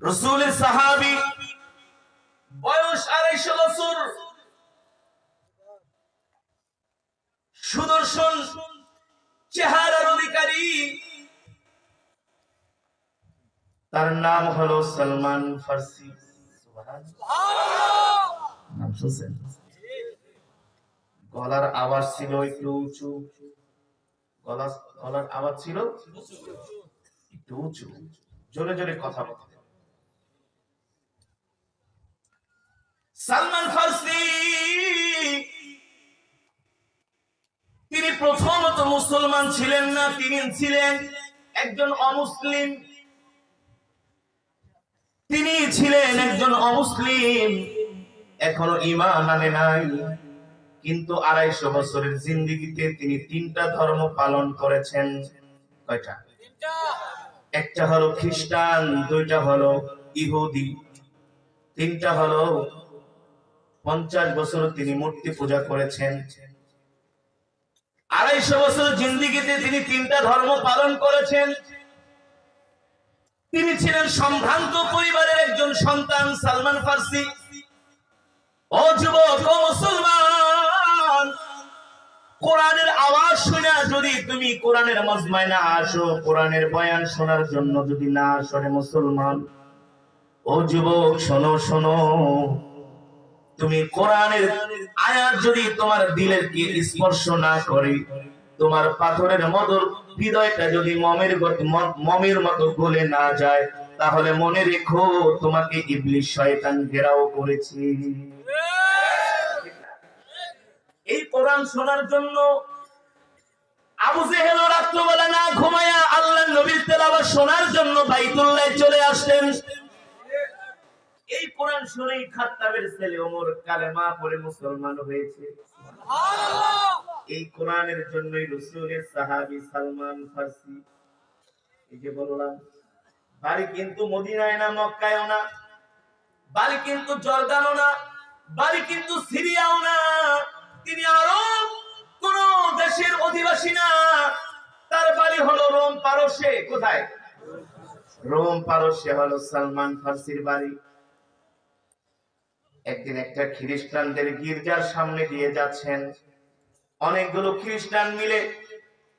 রাসূলের সাহাবী, বয়স 250 বছর, সুদর্শন চেহারার অধিকারী। তার নাম হলো সালমান ফার্সি। নাম শুনছেন? গলার আওয়াজ ছিল একটু উঁচু, গলার আওয়াজ ছিল একটু উঁচু, জোরে জোরে কথা বলতেন। সালমান ফার্সি তিনি প্রথমত মুসলমান ছিলেন না, তিনি ছিলেন একজন অমুসলিম। তিনি ছিলেন একজন অমুসলিম, এখনো ঈমান আনে নাই। কিন্তু 250 বছরের জিন্দেগিতে তিনি 3টা ধর্ম পালন করেছেন। কয়টা? একটা হলো খ্রিস্টান, 2টা হলো ইহুদি, 3টা হলো 50 বছর তিনি মূর্তি পূজা করেছেন। 250 বছর জিন্দেগিতে তিনি 3টা ধর্ম পালন করেছেন। তিনি ছিলেন সম্ভ্রান্ত পরিবারের একজন সন্তান সালমান ফার্সি। ও যুবক, ও মুসলমান, কোরআনের আওয়াজ শুনে যদি তুমি কোরআনের মজমায় না আসো, কোরআনের বয়ান শোনার জন্য যদি না আসো রে মুসলমান, ও যুবক শোনো শোনো, তুমি কোরআনের আয়াত যদি তোমার দিলের কি স্পর্শ না করে, তোমার পাথরের মতো হৃদয়টা যদি মমের মতো গলে না যায়, তাহলে মনে রেখো তোমাকে ইবলিস শয়তান ঘেরাও করেছে। এই কোরআন শোনার জন্য আবু জেহেল রাত্রবেলা না ঘুমায়া আল্লাহর নবীর তেলাওয়াত শোনার জন্য বাইতুল্লাহ চলে আসতেন। এই কোরআন শুনেই খাত্তাবের ছেলে ওমর কালেমা পড়ে মুসলমান হয়েছে। সুবহানাল্লাহ। এই কোরআনের জন্যই রাসূলের সাহাবী সালমান ফার্সি, এই যে বললাম, বাড়ি কিন্তু মদিনায় না, মক্কায়ও না, বাড়ি কিন্তু জর্দানও না, বাড়ি কিন্তু সিরিয়াও না, তিনি আরব কোন দেশের অধিবাসী না, তার বাড়ি হলো রোম পারস্যে। কোথায়? রোম পারস্যে হলো সালমান ফার্সির বাড়ি। একদিন একটা খ্রিস্টানদের গির্জার সামনে দিয়ে যাচ্ছেন, অনেকগুলো খ্রিস্টান মিলে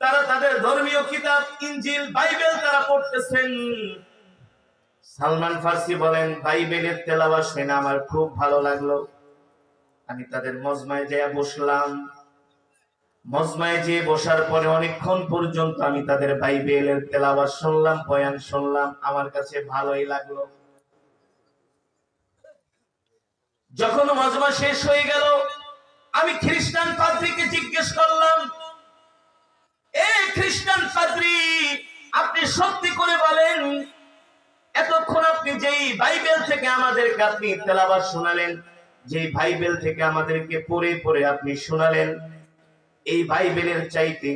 তারা তাদের ধর্মীয় কিতাব ইনজিল বাইবেল তারা পড়তেছেন। সালমান ফার্সি বলেন, বাইবেলের তেলাওয়াত শুনে আমার খুব ভালো লাগলো। আমি তাদের মজমায় যেয়ে বসলাম। মজমায় যেয়ে বসার পরে অনেকক্ষণ পর্যন্ত আমি তাদের বাইবেলের তেলাওয়াত শুনলাম, বয়ান শুনলাম, আমার কাছে ভালোই লাগলো। যখন মজমা শেষ হয়ে গেল, আমি খ্রিস্টান পাদ্রীকে জিজ্ঞেস করলাম, এ খ্রিস্টান পাদ্রী, আপনি সত্যি করে বলেন, এতক্ষণ আপনি যেই বাইবেল থেকে আমাদেরকে আপনি তেলাওয়াত শোনালেন, যেই বাইবেল থেকে আমাদেরকে পড়ে পড়ে আপনি শোনালেন, এই বাইবেলের চাইতে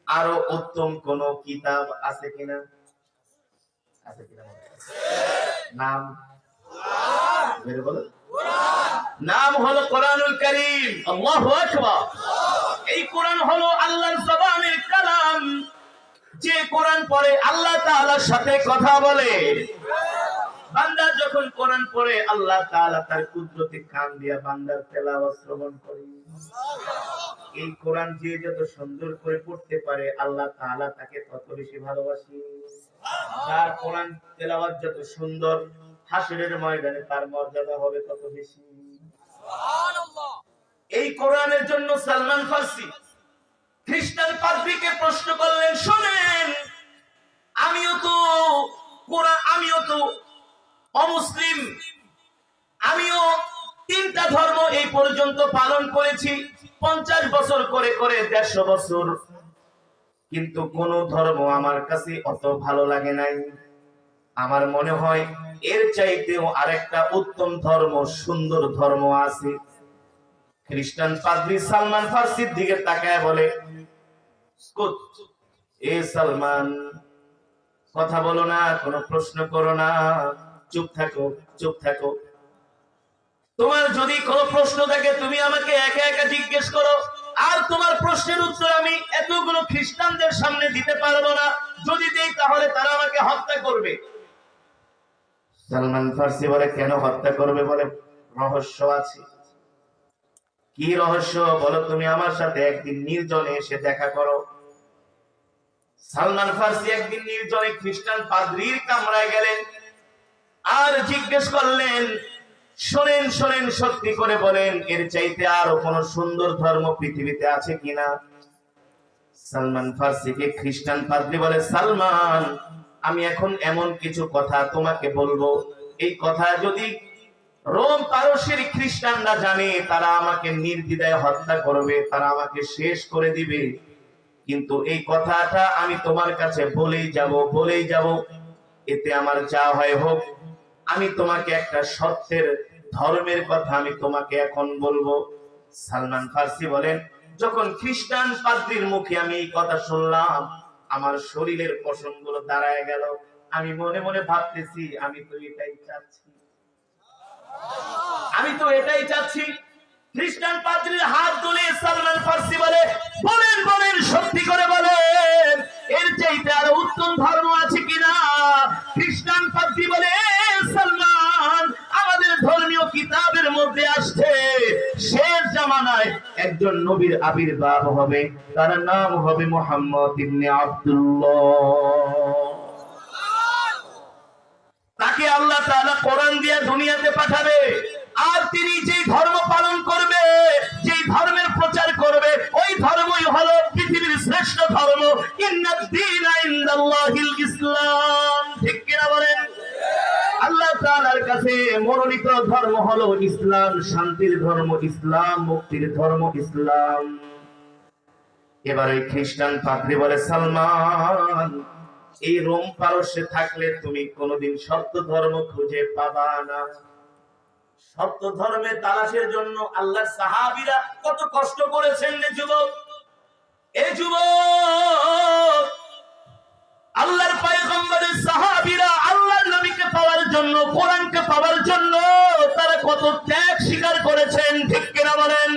আরো উত্তম কোন কিতাব আছে কিনা? আছে কিনা? নাম বের বলো। নাম হলো কোরআনুল কারীম। আল্লাহু আকবার। এই কোরআন হলো আল্লাহর জবানের কালাম। যে কোরআন পড়ে আল্লাহ তাআলার সাথে কথা বলে। বান্দা যখন কোরআন পড়ে, আল্লাহ তাআলা তার কুদরতি কান দিয়া বান্দার তেলাওয়াত শ্রবণ করে। এই কোরআন যে যত সুন্দর করে পড়তে পারে, আল্লাহ তাআলা তাকে তত বেশি ভালোবাসে। যার কোরআন তেলাওয়াত যত সুন্দর, হাসরের ময়দানে তার মর্যাদা হবে তত বেশি। সুবহানাল্লাহ। এই কোরআনের জন্য সালমান ফার্সি খ্রিস্টান পাদ্রীকে প্রশ্ন করলেন, শুনেন, আমিও তো অমুসলিম, আমিও 3টা ধর্ম এই পর্যন্ত পালন করেছি, 50 বছর করে করে 150 বছর, কিন্তু কোন ধর্ম আমার কাছে অত ভালো লাগে নাই। আমার মনে হয় এর চাইতেও আরেকটা উত্তম ধর্ম, সুন্দর ধর্ম আছে। খ্রিস্টান পাদ্রী সালমান ফার্সির দিকে তাকায় বলে, এ সালমান, কথা বলো না, কোনো প্রশ্ন করো না, চুপ থাকো, চুপ থাকো। তোমার যদি কোনো প্রশ্ন থাকে তুমি আমাকে একা একা জিজ্ঞেস করো, আর তোমার প্রশ্নের উত্তর আমি এতগুলো খ্রিস্টানদের সামনে দিতে পারবো না। যদি দেই তাহলে তারা আমাকে হত্যা করবে। সালমান ফার্সি বলে কেন হত্যা করবে? বলে রহস্য আছে। কি রহস্য? বলো তুমি আমার সাথে একদিন নির্জনে এসে দেখা করো। সালমান ফার্সি একদিন নির্জনে খ্রিস্টান পাদ্রীর কামরায় গেলেন আর জিজ্ঞেস করলেন, শোনেন শোনেন, সত্যি করে বলেন, এর চাইতে আরো কোন সুন্দর ধর্ম পৃথিবীতে আছে কিনা? সালমান ফার্সিকে খ্রিস্টান পাদ্রী বলে, সালমান, আমি এখন এমন কিছু কথা তোমাকে বলবো, এই কথা যদি রোম পারস্যের খ্রিস্টানরা জানে, তারা আমাকে নির্দ্বিধায় হত্যা করবে, তারা আমাকে শেষ করে দিবে। কিন্তু এই কথাটা আমি তোমার কাছে বলেই যাব, এতে আমার যা হয় হোক। আমি তোমাকে একটা সত্যের ধর্মের কথা আমি তোমাকে এখন বলবো। সালমান ফার্সি বলেন, যখন খ্রিস্টান পাদ্রীর মুখে আমি এই কথা শুনলাম, আমার শরীরের পশমগুলো দাঁড়ায় গেল। আমি মনে মনে ভাবতেছি, আমি তো এটাই চাচ্ছি। খ্রিস্টান পাদ্রীর হাত ধরে সালমান ফার্সি বলে, বলেন বলেন, সত্যি করে বলেন, এর চাইতে আরো উত্তম ধর্ম আছে কিনা? খ্রিস্টান পাদ্রী বলে, সালমান, আমাদের ধর্মীয় কিতাবের মধ্যে আসছে শেষ জামানায় একজন নবীর আবির্ভাব হবে, তার নাম হবে মুহাম্মদ ইবনে আব্দুল্লাহ। তাকে আল্লাহ তাআলা কোরআন দিয়ে দুনিয়াতে পাঠাবে, আর তিনি যেই ধর্ম পালন করবে, যেই ধর্মের প্রচার করবে, ওই ধর্মই হলো পৃথিবীর শ্রেষ্ঠ ধর্ম। ইন্নাদ দীনা ইনদাল্লাহিল ইসলাম। ঠিক কিনা বলেন? আল্লাহ তাআলার কাছে মনোনীত ধর্ম হলো ইসলাম, শান্তির ধর্ম ইসলাম, মুক্তির ধর্ম ইসলাম। এবার ওই খ্রিস্টান পাদ্রী বলে, সালমান, এই রোম পারস্যে থাকলে তুমি কোনোদিন সত্য ধর্ম খুঁজে পাবা না। সত্য ধর্মে তালাশের জন্য আল্লাহর সাহাবীরা কত কষ্ট করেছেন রে যুবক। এই যুবক, আল্লাহর পয়গম্বরের সাহাবীরা আল্লাহর নবীকে পাওয়ার জন্য, কোরআনকে পাওয়ার জন্য তারা কত ত্যাগ স্বীকার করেছেন। ঠিক কিনা বলেন?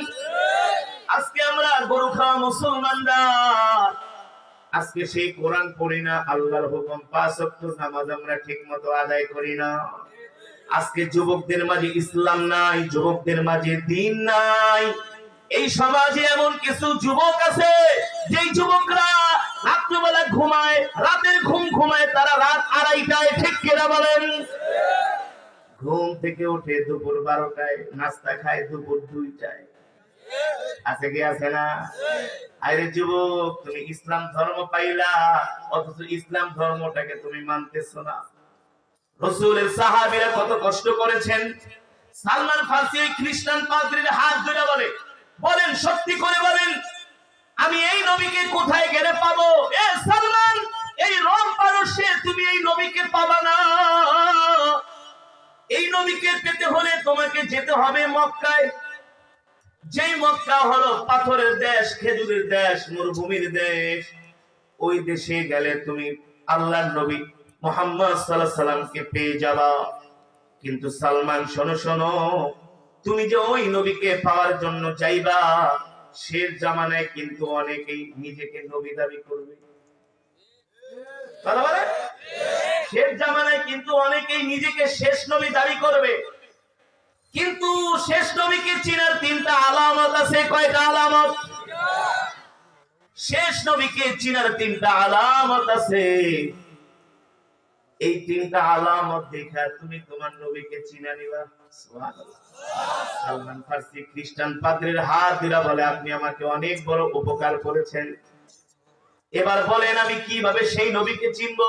আজকে আমরা গরু খাওয়া মুসলমানরা আজকে সেই কোরআন পড়ি না, আল্লাহর হুকুম 5 ওয়াক্ত নামাজ আমরা ঠিকমতো আদায় করি না। আজকে যুবকদের মাঝে ইসলাম নাই, যুবকদের মাঝে দ্বীন নাই। এই সমাজে এমন কিছু যুবক আছে, যেই যুবকরা রাত্রিবেলা ঘুমায়, রাতের ঘুম ঘুমায় তারা রাত 2:30টায়। ঠিক কিনা বলেন? ঘুম থেকে উঠে দুপুর 12টায়, নাস্তা খায় দুপুর 2টায়। আছে কি আছে না? আরে যুবক, তুমি ইসলাম ধর্ম পাইলা, অথচ ইসলাম ধর্মটাকে তুমি মানতেছো না। রাসূলের সাহাবীরা কত কষ্ট করেছেন। সালমান ফার্সি খ্রিস্টান পাদ্রীর হাত ধরে বলে, বলেন সত্যি করে বলেন, আমি এই নবীকে কোথায় গেলে পাবো? এ সালমান, এই রোম পারস্যে তুমি এই নবীকে পাবা না। এই নবীকে পেতে হলে তোমাকে যেতে হবে মক্কায়। যেই মক্কা হলো পাথরের দেশ, খেজুরের দেশ, মরুভূমির দেশ। ওই দেশে গেলে তুমি আল্লাহর নবী মুহাম্মদ সাল্লাল্লাহু আলাইহি সাল্লামকে পেয়ে যাবা। কিন্তু সালমান, শোনো শোনো, তুমি যে ওই নবীকে পাওয়ার জন্য চাইবা, শেষ জামানায় কিন্তু অনেকেই নিজেকে নবী দাবি করবে। শেষ জামানায় কিন্তু অনেকেই নিজেকে শেষ নবী দাবি করবে। কিন্তু শেষ নবীকে চিনার 3টা আলামত আছে। কয়টা আলামত? শেষ নবীকে চিনার 3টা আলামত আছে। এই 3টা আলামত দেখা তুমি তোমার নবীকে চিনা নিবা। সুবহানাল্লাহ। সালমান ফার্সি খ্রিস্টান পাদ্রীর হাত ধরে বলে, আপনি আমাকে অনেক বড় উপকার করেছেন, এবার বলেন আমি কিভাবে সেই নবীকে চিনবো?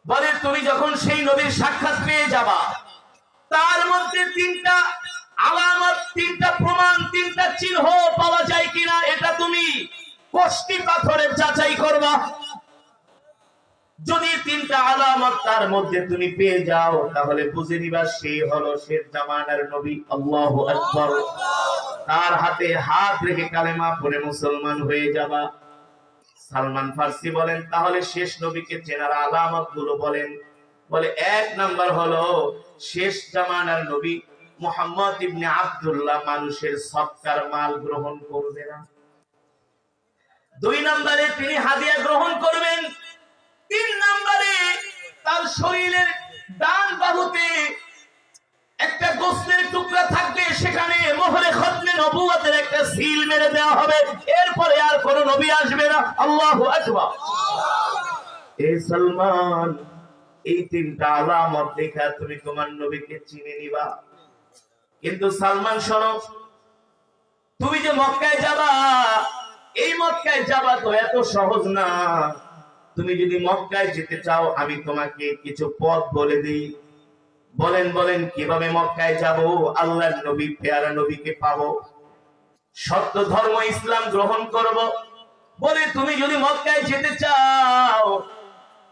বলে, তুমি যখন সেই নবীর সাক্ষাৎ পেয়ে যাবা, তার মধ্যে 3টা আলামত, 3টা প্রমাণ, 3টা চিহ্ন পাওয়া যায় কিনা এটা তুমি কষ্টি পাথরের যাচাই করবা। যদি 3টা আলামত তার মধ্যে তুমি পেয়ে যাও, তাহলে বুঝে নিবা সেই হলো শেষ জামানার নবী। আল্লাহু আকবার। তার হাতে হাত রেখে কালেমা পড়ে মুসলমান হয়ে যাবা। সালমান ফার্সি বলেন, তাহলে শেষ নবীকে চেনার আলামত গুলো বলেন। বলে, 1 নাম্বার হলো শেষ জামানার নবী মুহাম্মদ ইবনে আব্দুল্লাহ মানুষের সৎকার মাল গ্রহণ করবে না। 2 নম্বরে তিনি হাদিয়া গ্রহণ করবেন। 3 নম্বরে তার শরীরের ডান বাহুতে একটা গোস্তের টুকরা থাকবে, সেখানে মোহরে খতমে নবুয়তের একটা সিল মেরে দেওয়া হবে, এরপরে আর কোন নবী আসবে না। আল্লাহু আকবার। এই সালমান, এই তিনটা আলামত দেখা তুমি তোমার নবীকে চিনে নিবা। কিন্তু সালমান শোনো, তুমি যে মক্কায় যাবা, এই মক্কায় যাবা তো এত সহজ না। তুমি যদি মক্কায় যেতে চাও, আমি তোমাকে কিছু পথ বলে দিই। বলেন বলেন কিভাবে মক্কায় যাব, আল্লাহর নবী পেয়ারা নবীকে পাবো, সত্য ধর্ম ইসলাম গ্রহণ করব। বলে তুমি যদি মক্কায় যেতে চাও,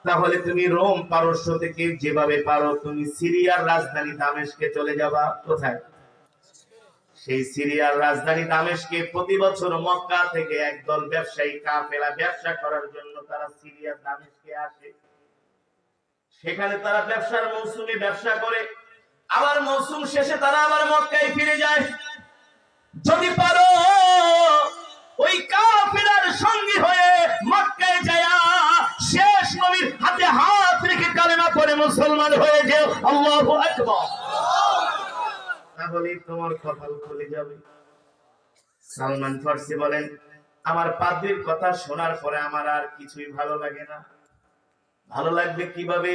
তাহলে তুমি রোম পারস্য থেকে যেভাবে পারো তুমি সিরিয়ার রাজধানী দামেস্কে চলে যাবা। কোথায়? সেই সিরিয়ার রাজধানী দামেস্কে প্রতি বছর মক্কা থেকে একদল ব্যবসায়ী কাফেলা ব্যবসা করার জন্য তারা সিরিয়ার দামেস্কে আসে। সেখানে তারা ব্যবসার মৌসুমে ব্যবসা করে, আবার মৌসুম শেষে তারা আবার মক্কায় ফিরে যায়। যদি পারো ওই কাফেলার সঙ্গী হয়ে মক্কায় যায় শেষ নবীর হাতে হাত রেখে কালেমা পড়ে মুসলমান হয়ে যাও। আল্লাহু আকবার। তাহলে তোমার কপাল খুলে যাবে। সালমান ফার্সি বলেন, আমার পাদ্রীর কথা শোনার পরে আমার আর কিছুই ভালো লাগে না। ভালো লাগবে কিভাবে?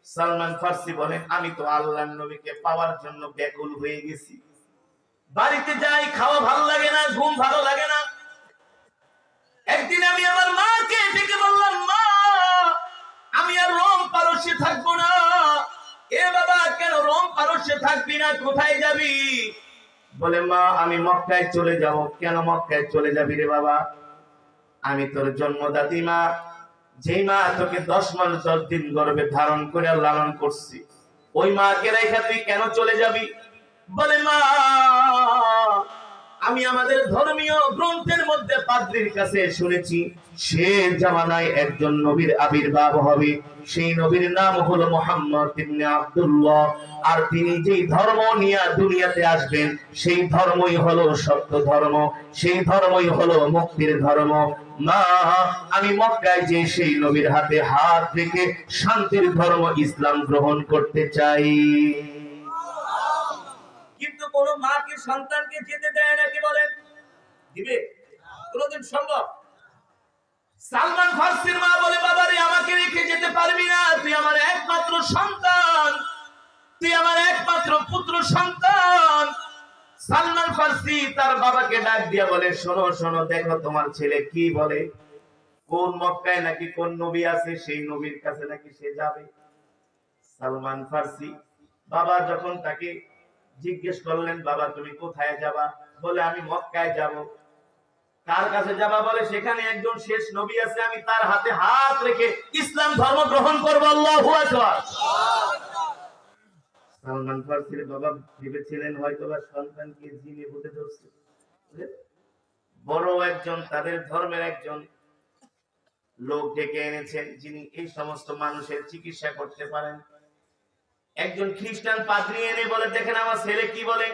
সালমান ফার্সি বলেন, আমি তো আল্লাহর নবীকে পাওয়ার জন্য ব্যাকুল হয়ে গেছি। বাড়িতে যাই, খাওয়া ভালো লাগে না, ঘুম ভালো লাগে না। একদিন আমি আমার মাকে ডেকে বললাম, মা, আমি আর রোম পারস্যে থাকবো না। এ বাবা, কেন রোম পারস্যে থাকবি না, কোথায় যাবি? বলে, মা, আমি মক্কায় চলে যাব। কেন মক্কায় চলে যাবি রে বাবা? আমি তোর জন্মদাত্রী মা, যেই মা তোকে 10 মাস 10 দিন গর্ভে ধারণ করে লালন করছি, ওই মাকে রেখে তুই কেন চলে যাবি? বলে, মা, আমি আমাদের ধর্মীয় গ্রন্থের মধ্যে পাদ্রীর কাছে শুনেছি শেষ জামানায় একজন নবীর আবির্ভাব হবে। সেই নবীর নাম হলো মুহাম্মদ ইবনে আব্দুল্লাহ। আর তিনি যেই ধর্ম নিয়ে দুনিয়াতে আসবেন, সেই ধর্মই হলো সত্য ধর্ম, সেই ধর্মই হলো মুক্তির ধর্ম। মা, আমি মক্কায় যে সেই নবীর হাতে হাত রেখে শান্তির ধর্ম ইসলাম গ্রহণ করতে চাই। কিন্তু কোন মা কি সন্তানকে যেতে দেয় নাকি? বলেন, দিবে? কোনদিন সম্ভব? সালমান ফার্সির মা বলে, বাবা রে, আমাকে রেখে যেতে পারবি না, তুই আমার একমাত্র সন্তান, তুই আমার একমাত্র পুত্র সন্তান। সালমান ফার্সি তার বাবাকে ডাক দিয়া বলে, শোনো শোনো, দেখো তোমার ছেলে কি বলে, কোন মক্কায় নাকি কোন নবী আছে, সেই নবীর কাছে নাকি সে যাবে। সালমান ফার্সি বাবা যখন তাকে জিজ্ঞেস করলেন, বাবা তুমি কোথায় যাবা? বলে, আমি মক্কায় যাব। কার কাছে যাবা? বলে, সেখানে একজন শেষ নবী আছে, আমি তার হাতে হাত রেখে ইসলাম ধর্ম গ্রহণ করব। আল্লাহু আকবার। সালমান ফার্সির বাবা ভেবেছিলেন হয়তোবা সন্তানকে জিনে ভূতে ধরছে। বড় একজন তাদের ধর্মের একজন লোক ডেকে এনেছেন, যিনি এই সমস্ত মানুষের চিকিৎসা করতে পারেন। একজন খ্রিস্টান পাদ্রী এনে বলে, দেখেন আমার ছেলে কি বলে।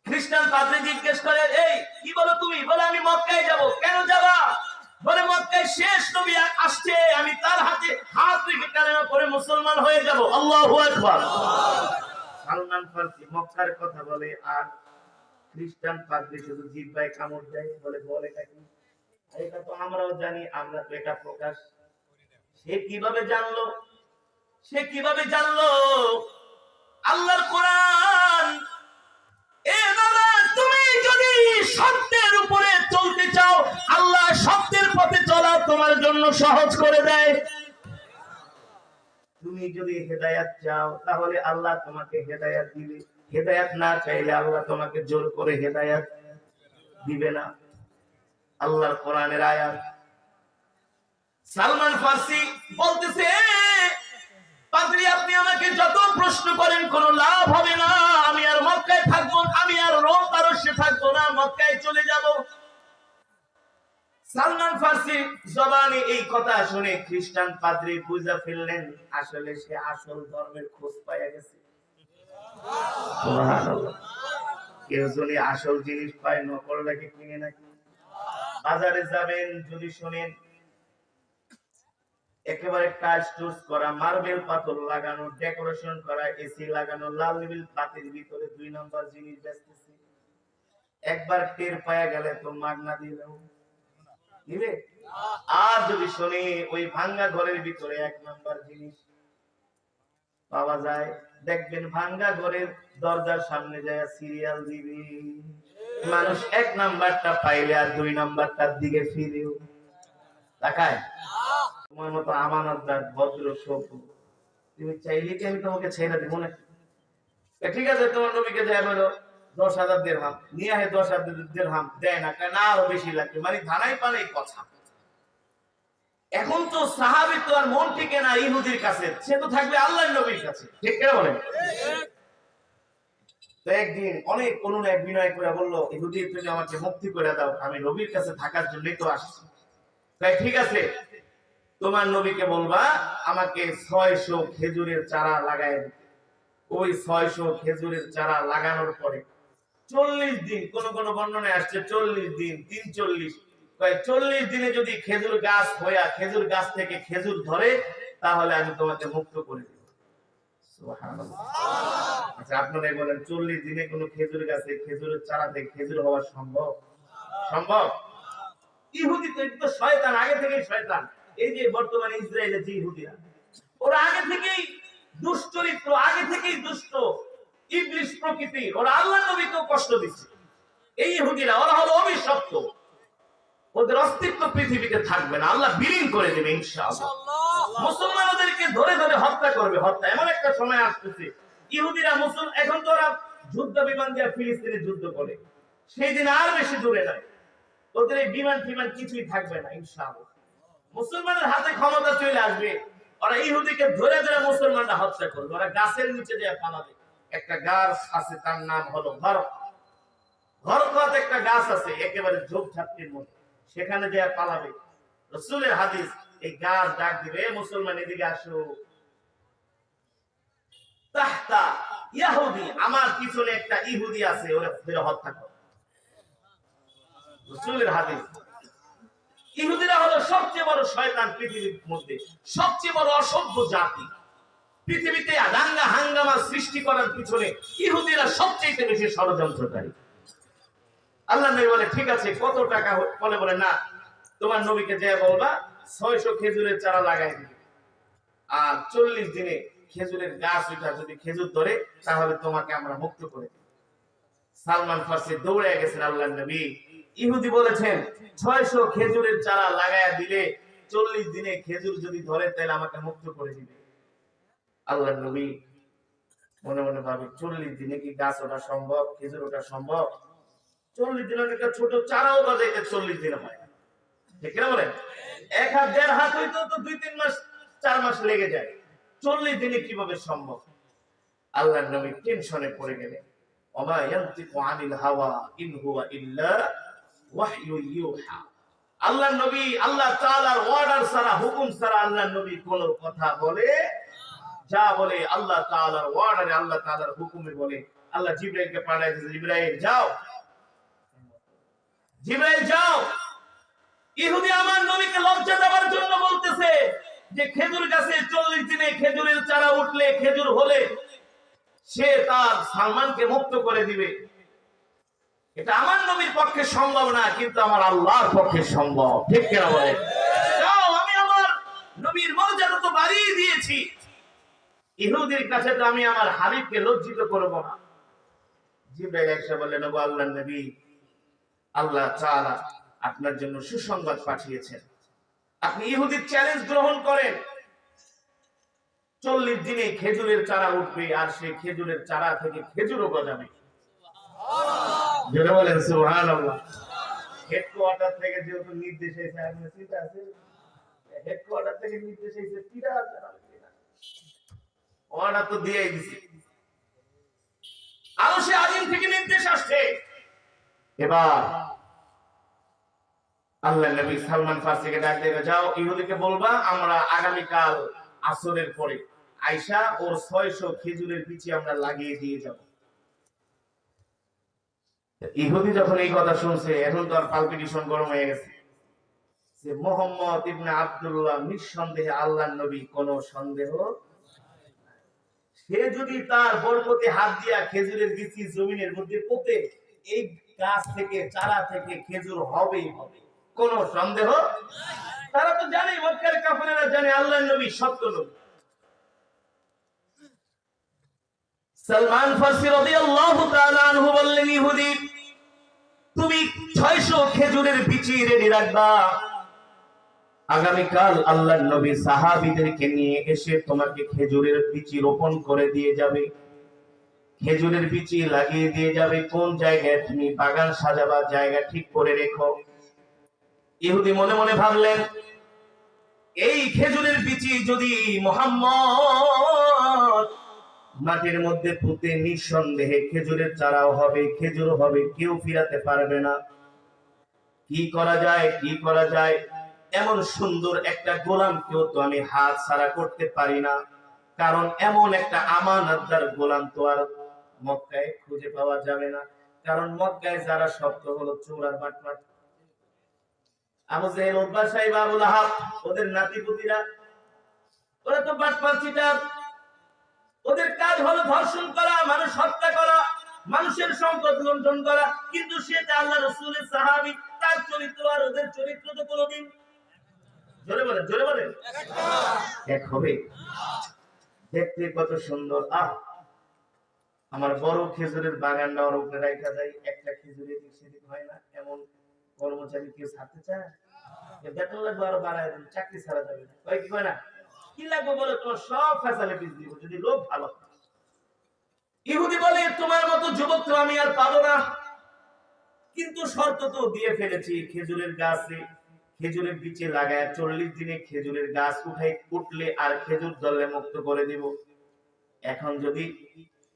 খ্রিস্টান পাদ্রী জিজ্ঞেস করে, এই কি বলো তুমি? বলে, আমি মক্কায় যাব। কেন যাবা? বলে, মক্কায় শেষ নবী আসছে, আমি তার হাতে হাত রেখে কালেমা পড়ে মুসলমান হয়ে যাব। আল্লাহু আকবার। সালমান ফার্সি মক্কার কথা বলে, আর খ্রিস্টান পাদ্রী শুধু জিহ্বায় কামড় দেয়। বলে, বলে কি? এটা তো আমরাও জানি, আমরা তো এটা প্রকাশ। সে কিভাবে জানলো? সে কিভাবে জানলো? আল্লাহর কোরআন। এ বাবা, তুমি যদি সত্যের উপরে চলতে চাও, আল্লাহ সত্যের পথে চলা তোমার জন্য সহজ করে দেয়। তুমি যদি হেদায়াত চাও, তাহলে আল্লাহ তোমাকে হেদায়াত দিবে। হেদায়াত না চাইলে আল্লাহ তোমাকে জোর করে হেদায়াত দিবে না। আল্লাহর কোরআনের আয়াত। সালমান ফার্সি বলতেছে, পাদ্রী, আপনি আমাকে যত প্রশ্ন করেন কোনো লাভ হবে না। আমি আর মক্কায় থাকবো, আমি আর রোম পারস্যে থাকবো না, মক্কায় চলে যাব। সালমান ফার্সি জবানে এই কথা শুনে খ্রিস্টান পাদ্রী বুঝা ফেললেন, আসলে সে আসল ধর্মের খোঁজ পাইয়া গেছে। সুবহানাল্লাহ। কেউ যদি আসল জিনিস পায়, নকলটাকে কিনে নাকি? বাজারে যাবেন, যদি শুনেন একেবারে টাইলস টুস করা, মার্বেল পাথর লাগানো, ডেকোরেশন করা, এসি লাগানো, লাল নীল পাতির ভিতরে 2 নম্বর জিনিস বেচতেছি। একবার টের পায়া গেলে তো মাগনা দিলেও দিবে। আর যদি শুনি ওই ভাঙ্গা ঘরের ভিতরে 1 নম্বর জিনিস পাওয়া যায়, দেখবেন ভাঙ্গা ঘরের দরজার সামনে যায় সিরিয়াল দিবি। মানুষ 1 নাম্বারটা পাইলে আর 2 নাম্বারটার দিকে ফিরেও তাকায়। তোমার মতো আমানতদার ভদ্র সভ্য তুমি চাইলে কি আমি তোমাকে ছেড়ে দিব না? ঠিক আছে, তোমার নবীকে দেয়া বলো 10,000 দিরহাম নিয়ে আহে, 10,000 দিরহাম দেয় না, কেন আরো বেশি লাগবে, মানে ধানাই পালে কথা। এখন তো সাহাবী তো আর মন টিকে না ইহুদির কাছে, সে তো থাকবে আল্লাহর নবীর কাছে, ঠিক কেন বলেন? তো একদিন অনেক অনুনয় বিনয় করে বললো, ইহুদি তুমি আমাকে মুক্তি করে দাও, আমি নবীর কাছে থাকার জন্যই তো আসছি। তাই ঠিক আছে, তোমার নবীকে বলবা আমাকে 600 খেজুরের চারা লাগায় দিতে। ওই 600 খেজুরের চারা লাগানোর পরে 40 দিন, কোন কোন বর্ণনায় আসছে 40 দিন, 43, 40 দিনে যদি খেজুর গাছ হইয়া খেজুর গাছ থেকে খেজুর ধরে তাহলে আমি তোমাকে মুক্ত করে দেব। সুবহানাল্লাহ। আচ্ছা আপনারাই বলেন 40 দিনে কোন খেজুর গাছে খেজুরের চারা থেকে খেজুর হওয়া সম্ভব? সম্ভব? ইহুদি তো একটু শয়তান, আগে থেকেই শয়তান। এই যে বর্তমানে ইসরায়েলের যে ইহুদিরা, ওরা আগে থেকেই দুশ্চরিত্র, আগে থেকেই দুষ্ট, ইবলিশ প্রকৃতি, ওরা আল্লাহর নবীকেও কষ্ট দিচ্ছে। এই ইহুদিরা ওরা হলো অভিশপ্ত, ওদের অস্তিত্ব পৃথিবীতে থাকবে না, আল্লাহ বিলীন করে দেবে ইনশাআল্লাহ। মুসলমানদেরকে ধরে ধরে হত্যা করবে, হত্যা। এমন একটা সময় আসতেছে ইহুদিরা এখন তো ওরা যুদ্ধ বিমান দিয়ে ফিলিস্তিনে যুদ্ধ করে, সেই দিন আর বেশি দূরে নাই, ওদের এই বিমান ফিমান কিছুই থাকবে না ইনশাআল্লাহ। মুসলমানের হাতে ক্ষমতা চলে আসবে, ওরা ইহুদিকে ধরে ধরে মুসলমানরা হত্যা করবে, ওরা গাছের নিচে দিয়ে পালাবে। একটা গাছ আছে তার নাম হলো ঘরকাত, একটা গাছ আছে একেবারে ঝোপঝাপটির মধ্যে, সেখানে দিয়ে পালাবে। রাসূলের হাদিস, এই গাছ ডাক দিবে মুসলমান এদিকে আসো, তাহতা ইহুদি, আমার পিছনে একটা ইহুদি আছে, ওরা ধরে হত্যা করো। রাসূলের হাদিস। ইহুদিরা হলো সবচেয়ে বড় শয়তান পৃথিবীর মধ্যে, সবচেয়ে বড় অসভ্য জাতি পৃথিবীতে। দাঙ্গা হাঙ্গামা সৃষ্টি করার পিছনে ইহুদিরা সবচেয়ে বেশি ষড়যন্ত্রকারী। আল্লাহ নবী বলে ঠিক আছে, কত টাকা বলে না, তোমার নবীকে যে বলবা 600 খেজুরের চারা লাগাই দিবে, আর 40 দিনে খেজুরের গাছ উঠা যদি খেজুর ধরে তাহলে তোমাকে আমরা মুক্ত করে দেব। সালমান ফারসি দৌড়ে গেছেন আল্লাহর নবী, ইহুদি বলেছেন 600 খেজুরের চারা লাগায়া দিলে 40 দিনে খেজুর যদি ধরে তাহলে আমাকে মুক্ত করে দিবে। আল্লাহর নবী মনে মনে ভাবে 40 দিনে কি গাছ ওঠা সম্ভব, খেজুর ওঠা সম্ভব? 40 দিনের একটা ছোট চারাও বাজাইতে 40 দিন হয়, ঠিক না বলেন? 1 হাত 1.5 হাত হইতো তো 2-3 মাস 4 মাস লেগে যায়, 40 দিনে কিভাবে সম্ভব? আল্লাহর নবী টেনশনে পড়ে গেলেন। ওমা ইয়ানতিকু আনিল হাওয়া ইন হুয়া ইল্লা ওয়াহয়ু ইউহা। আল্লাহর নবী আল্লাহ তাআলার অর্ডার ছাড়া, হুকুম ছাড়া আল্লাহর নবী কোনো কথা বলে, যা বলে আল্লাহ তাআলার অর্ডারে, আল্লাহ তাআলার হুকুমে বলে। আল্লাহ জিবরাইলকে পাঠাইছে, জিবরাইল যাও, জিবরাইল যাও। ইহুদি আমার নবীকে লজ্জা দেওয়ার জন্য বলতেছে যে খেজুর গাছে 40 দিনে খেজুরের চারা উঠলে, খেজুর হলে সে তার সালমানকে মুক্ত করে দিবে। এটা আমার নবীর পক্ষে সম্ভব না, কিন্তু আমার আল্লাহর পক্ষে সম্ভব, ঠিক কিনা বলেন? যাও, আমি আমার নবীর মর্যাদা তো বাড়িয়ে দিয়েছি, ইহুদির কাছে তো আমি আমার হাবিবকে লজ্জিত করব না। জিবরাইল এসে বললেন, ওগো আল্লাহর নবী, আল্লাহ তাআলা আপনার জন্য সুসংবাদ পাঠিয়েছেন, আপনি ইহুদির চ্যালেঞ্জ গ্রহণ করেন। 40 দিনে খেজুরের চারা উঠবে, আর সেই খেজুরের চারা থেকে খেজুরও গজাবে। যারা বলেন সুবহানাল্লাহ। হেডকোয়ার্টার থেকে যেহেতু নির্দেশ এসে আপনি চিন্তা আছে, হেডকোয়ার্টার থেকে নির্দেশ এসে কিরা অর্ডার তো দিয়েই দিছে, আরো সে আজিম থেকে নির্দেশ আসছে। এবার আল্লাহর নবী সালমান ফারসিকে ডাক দিয়ে, যাও ইহুদিকে বলবা আমরা আগামীকাল আসরের পরে আয়েশা ওর 600 খেজুরের বিচি আমরা লাগিয়ে দিয়ে যাব। ইহুদি যখন এই কথা শুনছে, এখন তো আর পালপিটিশন গরম হয়ে গেছে। যে মুহাম্মদ ইবনে আব্দুল্লাহ নিঃসন্দেহে আল্লাহর নবী, কোনো সন্দেহ। সে যদি তার বরকতে হাত দিয়া খেজুরের বিচি জমিনের মধ্যে পোতে, এই গাছ থেকে চারা থেকে খেজুর হবেই হবে, কোনো সন্দেহ। তারা তো জানে, মক্কার কাফেররা জানে আল্লাহর নবী সত্য নবী। সালমান ফারসি রাদিয়াল্লাহু তাআলা আনহু বললেন, ইহুদি তুমি 600 খেজুরের বিচি রেডি রাখবা, আগামীকাল আল্লাহর নবী সাহাবীদেরকে নিয়ে এসে তোমাকে খেজুরের বিচি রোপণ করে দিয়ে যাবে, খেজুরের বিচি লাগিয়ে দিয়ে যাবে। কোন জায়গায় তুমি বাগান সাজাবা জায়গা ঠিক করে রেখো। ইহুদি মনে মনে ভাবলেন, এই খেজুরের বিচি যদি মুহাম্মদ মাটির মধ্যে পুঁতে, নিঃসন্দেহে খেজুরের চারাও হবে, খেজুর হবে, কেউ ফিরাতে পারবে না। কি করা যায়, কি করা যায়? এমন সুন্দর একটা গোলামকেও তো আমি হাত ছাড়া করতে পারি না, কারণ এমন একটা আমানতদার গোলাম তো আর মক্কায় খুঁজে পাওয়া যাবে না। কারণ মক্কায় যারা শব্দ হলো চোর আর বাটপার। আবু জেহেল, উতবা, সাইবা, আবু লাহাব, ওদের নাতিপুতিরা, ওরা তো বাটপার, চিটার। ওদের কাজ হলো ধর্ষণ করা, মানুষ হত্যা করা, মানুষের সম্পদ লুণ্ঠন করা। কিন্তু সে আল্লাহ রাসূলের সাহাবী, তার চরিত্র আর ওদের চরিত্র তো কোনোদিন, জোরে বলেন, জোরে বলেন, এক হবে। দেখতে কত সুন্দর। আমার বড় খেজুরের বাগানটা ওর উপরে রাখা যায়, একটা খেজুরের দিক সেদিক হয় না, এমন কর্মচারী কেউ ছাড়তে চায়? বেতন লাগবে আরো বাড়ায় দেন, চাকরি ছাড়া যাবে না। কি হয় না, কি লাগবে বলে তোমার সব ফ্যাসিলিটিস দিব, যদি লোক ভালো। ইহুদি বলে, তোমার মতো যুবক তো আমি আর পাবো না, কিন্তু শর্ত তো দিয়ে ফেলেছি, খেজুরের গাছে খেজুরের বীজে লাগায় 40 দিনে খেজুরের গাছ উঠলে আর খেজুর দলে মুক্ত করে দিব। এখন যদি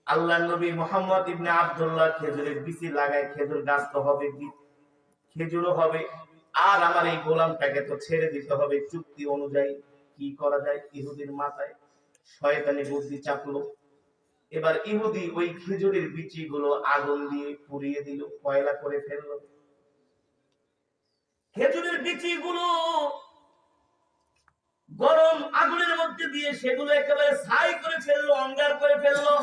আল্লাহর নবী মুহাম্মদ ইবনে আব্দুল্লাহ খেজুরের বীজে লাগায়, খেজুর গাছ তো হবে, খেজুরও হবে, আর আমার এই গোলামটাকে তো ছেড়ে দিতে হবে চুক্তি অনুযায়ী। কি করা যায়? ইহুদির মাথায় শয়তানি বুদ্ধি চাপলো। এবার ইহুদি ওই খেজুরের বিচিগুলো আগুন দিয়ে পুড়িয়ে দিল, কয়লা করে ফেললো। খেজুরের বিচিগুলো গরম আগুনের মধ্যে দিয়ে সেগুলো একেবারে ছাই করে ফেললো, অঙ্গার করে ফেললো।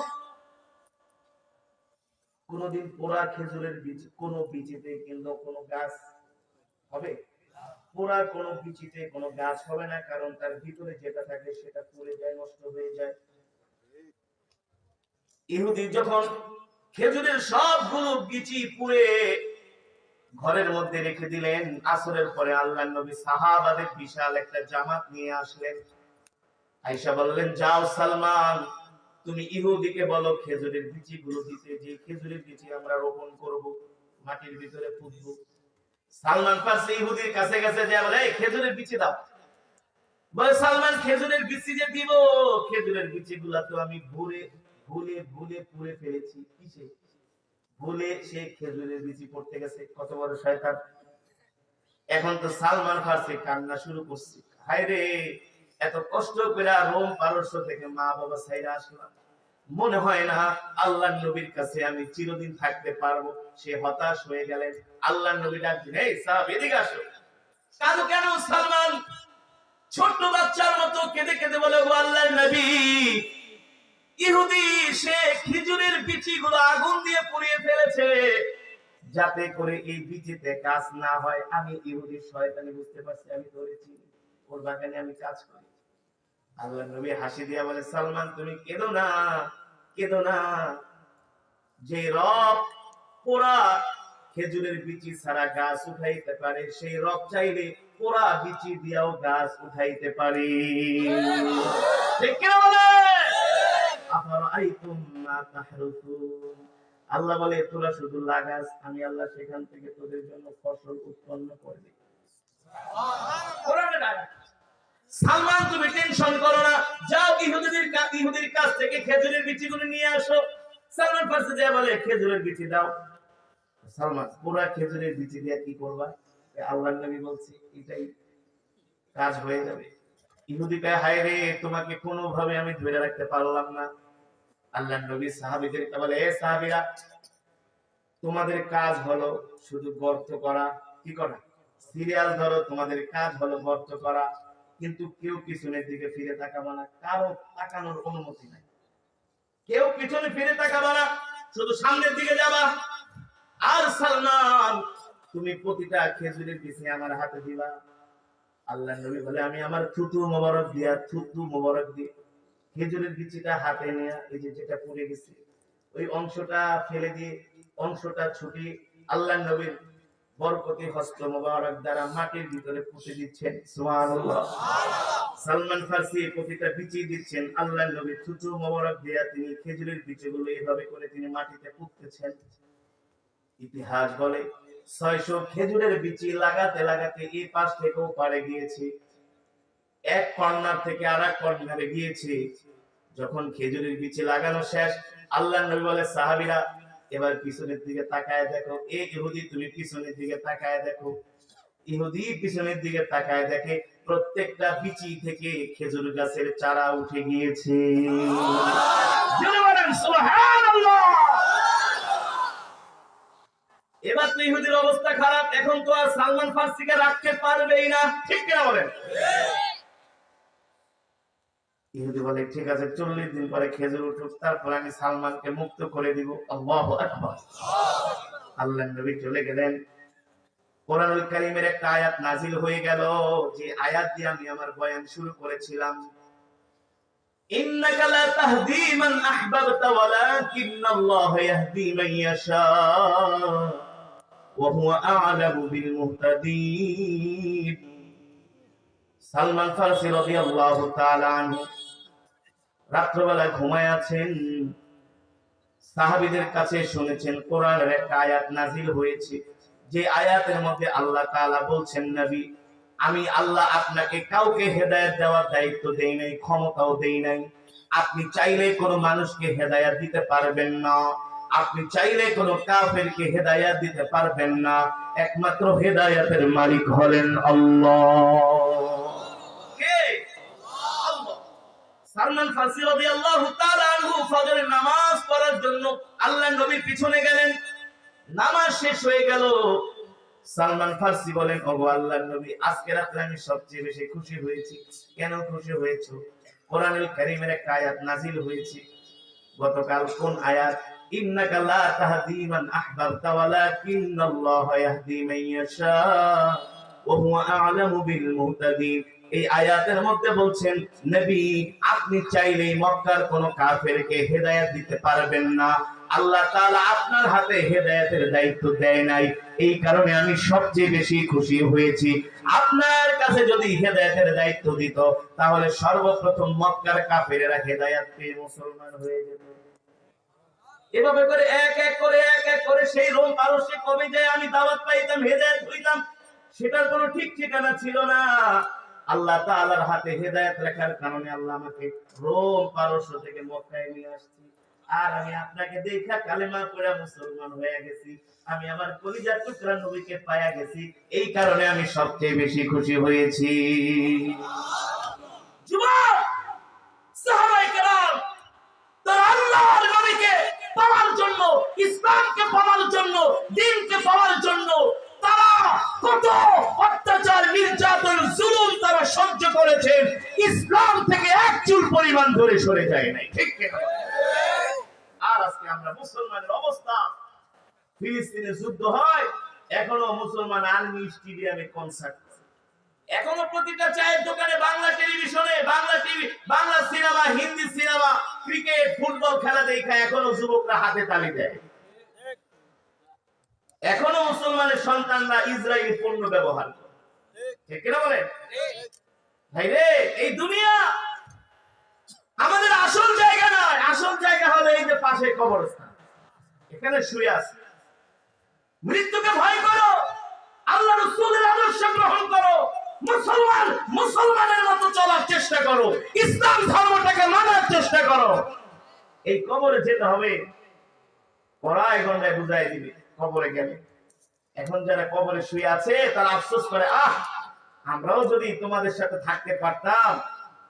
কোনদিন পোড়া খেজুরের বীজ কোন বীজেতে কিন্তু কোনো গাছ হবে? পোড়া কোন বীজেতে কোনো গাছ হবে না, কারণ তার ভিতরে যেটা থাকে সেটা পুড়ে যায়, নষ্ট হয়ে যায়। ইহুদি যখন খেজুরের সবগুলো বিচি পুড়ে ঘরের মধ্যে রেখে দিলেন, আসরের পরে আল্লাহর নবী সাহাবাদের বিশাল একটা জামাত নিয়ে আসলেন। আয়েশা বললেন, যাও সালমান, তুমি ইহুদিকে বলো খেজুরের বিচিগুলো দিতে, যে খেজুরের বিচি আমরা রোপণ করব, মাটির ভিতরে পুঁতবো। সালমান ফারসি ইহুদির কাছে কাছে যায়, বলে, এই খেজুরের বিচি দাও। বলে, সালমান, খেজুরের বিচি যে দিব, খেজুরের বিচিগুলা তো আমি ভুলে ভুলে ভুলে পুড়ে ফেলেছি। কিসে ভুলে? সে খেজুরের বিচি পড়তে গেছে। কত বড় শয়তান! এখন তো সালমান ফারসি কান্না শুরু করছে, হায় রে, এত কষ্ট করে রোম পারস্য থেকে মা বাবা ছাইরা আসলাম, মনে হয় না আল্লাহর নবীর কাছে আমি চিরদিন থাকতে পারবো। সে হতাশ হয়ে গেলেন। আল্লাহর নবী ডাকলেন, এই সাহাব, এদিকে আসো। কাঁদো কেন? সালমান ছোট্ট বাচ্চার মতো কেঁদে কেঁদে বলে, ও আল্লাহর নবী, ইহুদি সে খেজুরের বিচিগুলো আগুন দিয়ে পুড়িয়ে ফেলেছে, যাতে করে এই বিচিতে কাজ না হয়। আমি ইহুদির শয়তানি বুঝতে পারছি, আমি ধরেছি, ওর বাগানে আমি কাজ করি। আল্লাহর নবী হাসি দিয়া বলে, সালমান, তুমি কেঁদো না, কেঁদো না। যে রব পোড়া খেজুরের বিচি ছাড়া গাছ উঠাইতে পারে, সেই রব চাইলে পোড়া বিচি দিয়াও গাছ উঠাইতে পারে। ঠিক কি বলে? আফারাআইতুম মা তাহরুসুন, আল্লাহ বলে, তোরা শুধু লাগাস, আমি আল্লাহ সেখান থেকে তোদের জন্য ফসল উৎপন্ন করে দিই। সালমান, তুমি টেনশন করো না, যাও ইহুদির কাছ থেকে খেজুরের বিচিগুলো নিয়ে আসো। সালমান ফারসি যা বলে, খেজুরের বিচি দাও। সালমান, পুরা খেজুরের বিচি দিয়ে কি করবা? আল্লাহর নবী বলছে, এটাই কাজ হয়ে যাবে। ইহুদি কয়, হায় রে, তোমাকে কোনোভাবে আমি ধরে রাখতে পারলাম না। আল্লাহর নবী সাহাবীদেরকে বলে, এ সাহাবীরা, তোমাদের কাজ হলো শুধু গর্ত করা। কি করা? সিরিয়াল ধরো, তোমাদের কাজ হলো গর্ত করা, কিন্তু কেউ পিছনের দিকে ফিরে তাকাবা না, কারো তাকানোর অনুমতি নাই, কেউ পিছনে ফিরে তাকাবা না, শুধু সামনের দিকে যাবা। আর সালমান, তুমি প্রতিটা খেজুরের পিছে আমার হাতে দিবা। আল্লাহ নবী বলে, আমি আমার থুতু মোবারক দিয়ে খেজুরের বিচিটা হাতে নিয়ে, এই যে যেটা পড়ে গেছে ওই অংশটা ফেলে দিয়ে অংশটা ছুটি আল্লাহ নবীর বরকতি হস্ত মোবারক দ্বারা মাটির ভিতরে পুঁতে দিচ্ছেন। সুবহানাল্লাহ। সালমান ফার্সি প্রতিটা বিচি দিচ্ছেন, আল্লাহ নবী থুতু মোবারক দিয়ে তিনি খেজুরের বিচিগুলো এইভাবে করে তিনি মাটিতে পুঁততেছেন। ইতিহাস বলে 600 খেজুরের বিচি লাগাতে লাগাতে এই পাশ থেকে ও পারে গিয়েছে, এক কর্নার থেকে আরেক কর্নারে গিয়েছে। যখন খেজুরের বিচি লাগানো শেষ, আল্লাহ নবী বলে, সাহাবীরা এবার পিছনের দিকে তাকায় দেখো। এ ইহুদি, তুমি পিছনের দিকে তাকায় দেখো। ইহুদি পিছনের দিকে তাকায় দেখে প্রত্যেকটা বিচি থেকে খেজুর গাছের চারা উঠে গিয়েছে। সুবহানাল্লাহ। এবার তো ইহুদির অবস্থা খারাপ, এখন তো আর সালমান ফার্সিকে রাখতে পারবেই না, ঠিক কিনা বলেন? ইহুদি বলে, ঠিক আছে, 40 দিন পরে খেজুর উঠুক, তারপর আমি সালমানকে মুক্ত করে দিব। আল্লাহু আকবার। আল্লাহর নবী চলে গেলেন। কোরআনুল কারীমের একটা আয়াত নাজিল হয়ে গেল, যে আয়াত দিয়ে আমি আমার বয়ান শুরু করেছিলাম। ইন্নাকা লা তাহদি মান আহবাবতা ওয়ালাকিন্নাল্লাহা ইয়াহদি মান ইয়াশা ওয়া হুয়া আ'লামু বিল মুহতাদিন। সালমান ফারসি রাদিয়াল্লাহু তাআলা আনহু রাত্রবেলা ঘুমায় আছেন, সাহাবীদের কাছে শুনেছেন কোরআনের একটা আয়াত নাজিল হয়েছে, যে আয়াতের মধ্যে আল্লাহ তাআলা বলছেন, নবী, আমি আল্লাহ আপনাকে কাউকে হেদায়েত দেওয়ার দায়িত্ব দেই নাই, ক্ষমতাও দেই নাই। আপনি চাইলে কোনো মানুষকে হেদায়েত দিতে পারবেন না, আপনি চাইলে কোনো কাফেরকে হেদায়েত দিতে পারবেন না। একমাত্র হেদায়েতের মালিক হলেন আল্লাহ। কে? আল্লাহ। সালমান ফারসি রাদিয়াল্লাহু তাআলা আনহু ফজরের নামাজ পড়ার জন্য আল্লাহর নবীর পিছনে গেলেন। নামাজ শেষ হয়ে গেল। সালমান ফারসি বলেন, ওগো আল্লাহর নবী, আজকে রাতে আমি সবচেয়ে বেশি খুশি হয়েছি। কেন খুশি হয়েছো? কোরআনুল কারীমের একটা আয়াত নাজিল হয়েছে। গতকাল কোন আয়াত? ইন্নাকা লা তাহদি মান আহবাবতা ওয়ালাকিন্নাল্লাহা ইয়াহদি মান ইয়াশা ওয়া হুয়া আ'লামু বিল মুহতাদিন। এই আয়াতের মধ্যে বলছেন, নবী, আপনি চাইলেই মক্কার কোন কাফেরকে হেদায়েত দিতে পারবেন না। আল্লাহ তাআলা আপনার হাতে হেদায়েতের দায়িত্ব দেয় নাই, এই কারণে আমি সবচেয়ে বেশি খুশি হয়েছি। আপনার কাছে যদি হেদায়েতের দায়িত্ব দিত, তাহলে সর্বপ্রথম মক্কার কাফেরেরা হেদায়েত পেয়ে মুসলমান হয়ে যেত। এভাবে করে এক এক করে সেই রোম পারস্যে কবে যায় আমি দাওয়াত পাইতাম, হেদায়েত হইতাম, সেটার কোনো ঠিক ঠিকানা ছিল না। আল্লাহ তাআলার হাতে হেদায়েত রাখার কারণে আল্লাহ আমাকে রোম পারস্য থেকে মক্কায় নিয়ে আসছে। আর আমি আপনাকে দেখা কালেমা পড়ে মুসলমান হয়ে গেছি, আমি আমার কলিজার টুকরা নবীকে পায়া গেছি, এই কারণে আমি সবচেয়ে বেশি খুশি হয়েছি। যুবক, সাহাবায়ে কেরাম, তারা আল্লাহর নবীকে পাওয়ার জন্য, ইসলামকে পাওয়ার জন্য, দ্বীনকে পাওয়ার জন্য তারা কত অত্যাচার, নির্যাতন, জুলুম তারা সহ্য করেছেন, ইসলাম থেকে এক চুল পরিমাণ ধরে সরে যায় নাই, ঠিক কিনা? আর আজকে আমরা মুসলমানের অবস্থা, ফিলিস্তিনে যুদ্ধ হয়, এখনো মুসলমান আর্মি স্টেডিয়ামে কনসার্ট করে, এখনো প্রতিটা চায়ের দোকানে বাংলা টেলিভিশনে Bangla TV, Bangla cinema, Hindi cinema, cricket, football খেলা দেখা এখনো যুবকরা হাতে তালি দেয়। এখনো মুসলমানের সন্তানরা ইসরায়েলি পণ্য ব্যবহার করে, ঠিক কিনা বলেন? ভাই রে, এই দুনিয়া আমাদের আসল জায়গা নয়, আসল জায়গা হলো এই যে পাশে কবরস্থান, এখানে শুয়ে আছে। মৃত্যুকে ভয় করো, আল্লাহ রাসূলের আদর্শ গ্রহণ করো, মুসলমানের মতো চলার চেষ্টা করো, ইসলাম ধর্মটাকে মানার চেষ্টা করো। এই কবরে যেতে হবে, পড়ায় গন্ডায় বুঝাই দিবে কবরে গেলে। এখন যারা কবরে শুয়ে আছে তারা আফসোস করে, আমরাও যদি তোমাদের সাথে থাকতে পারতাম,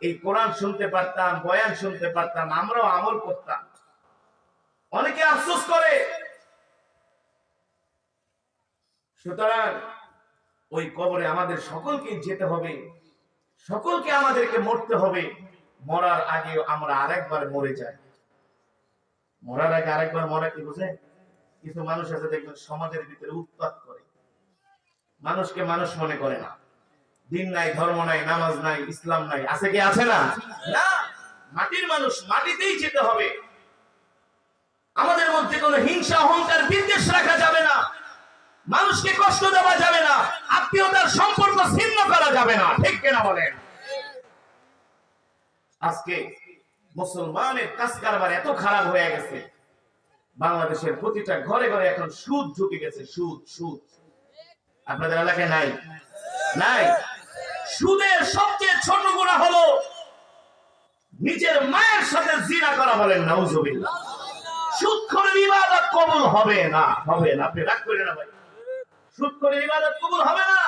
এই কোরআন শুনতে পারতাম, বয়ান শুনতে পারতাম, আমরাও আমল করতাম। অনেকে আফসোস করে। সুতরাং ওই কবরে আমাদের সকলকে যেতে হবে, সকলকে আমাদেরকে মরতে হবে। মরার আগে আমরা আরেকবার মরে যাই। মরার আগে আরেকবার মরা কি বুঝে? কিছু মানুষ আছে দেখবেন সমাজের ভিতরে উৎপাত করে, মানুষকে মানুষ মনে করে না, দিন নাই, ধর্ম নাই, নামাজ নাই, ইসলাম নাই, আছে কি আছে না? না, মাটির মানুষ, মাটিতেই যেতে হবে। আমাদের মধ্যে কোনো হিংসা, অহংকার, বিদ্বেষ রাখা যাবে না, মানুষকে কষ্ট দেওয়া যাবে না, আত্মীয়তার সম্পর্ক ছিন্ন করা যাবে না। ঠিক কিনা বলেন? আজকে মুসলমানের কাজ কারবার এত খারাপ হয়ে গেছে, বাংলাদেশের প্রতিটা ঘরে ঘরে এখন সুদ ঢুকে গেছে। সুদ, সুদ আপনাদের এলাকায় নাই? নাই। সুদের সবচেয়ে ছোট গুনাহ হলো নিজের মায়ের সাথে জিনা করা। বলেন নাউজুবিল্লাহ। সুদখোরের ইবাদত কবুল হবে না, হবে না। আপনি রাগ করেন না ভাই, সুদখোরের ইবাদত কবুল হবে না।